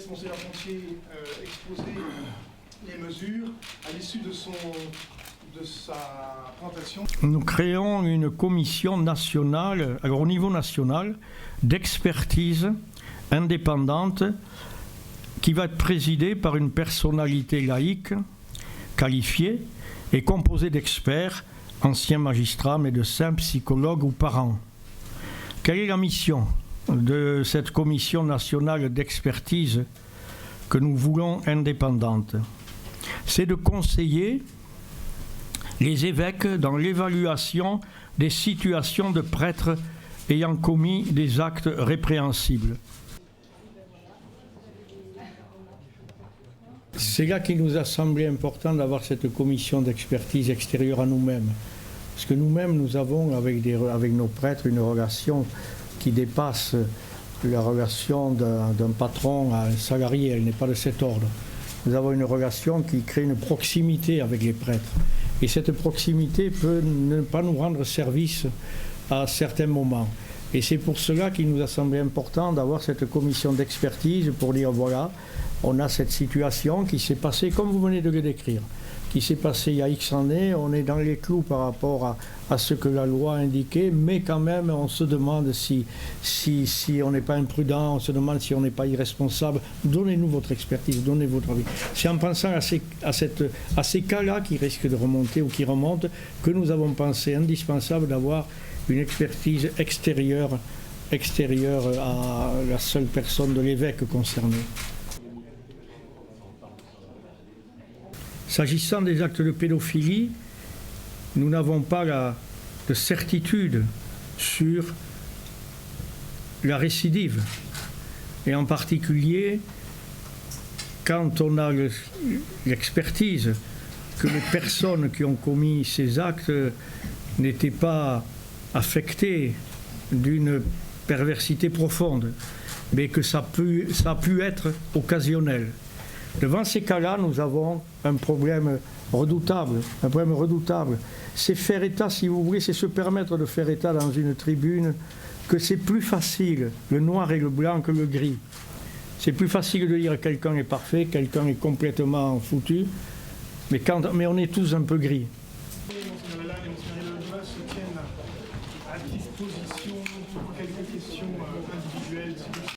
laisse Mgr Pontier exposer les mesures à l'issue de sa présentation. Nous créons une commission nationale, alors au niveau national, d'expertise indépendante qui va être présidée par une personnalité laïque, qualifiée et composée d'experts, anciens magistrats, médecins, psychologues ou parents. Quelle est la mission de cette commission nationale d'expertise que nous voulons indépendante? C'est de conseiller les évêques dans l'évaluation des situations de prêtres ayant commis des actes répréhensibles. C'est là qu'il nous a semblé important d'avoir cette commission d'expertise extérieure à nous-mêmes. Parce que nous-mêmes, nous avons avec nos prêtres une relation qui dépasse la relation d'un patron à un salarié, elle n'est pas de cet ordre. Nous avons une relation qui crée une proximité avec les prêtres. Et cette proximité peut ne pas nous rendre service à certains moments. Et c'est pour cela qu'il nous a semblé important d'avoir cette commission d'expertise pour dire voilà, on a cette situation qui s'est passée comme vous venez de le décrire, qui s'est passée il y a X années, on est dans les clous par rapport à ce que la loi indiquait, mais quand même on se demande si on n'est pas imprudent, on se demande si on n'est pas irresponsable. Donnez-nous votre expertise, donnez votre avis. C'est en pensant à ces cas-là qui risquent de remonter ou qui remontent que nous avons pensé indispensable d'avoir une expertise extérieure à la seule personne de l'évêque concerné. S'agissant des actes de pédophilie, nous n'avons pas de certitude sur la récidive. Et en particulier, quand on a l'expertise que les personnes qui ont commis ces actes n'étaient pas affectées d'une perversité profonde, mais que ça a pu être occasionnel. Devant ces cas-là, nous avons un problème redoutable. C'est faire état, si vous voulez, c'est se permettre de faire état dans une tribune que c'est plus facile, le noir et le blanc, que le gris. C'est plus facile de dire quelqu'un est parfait, quelqu'un est complètement foutu, mais on est tous un peu gris. Se tiennent à disposition pour quelques questions individuelles.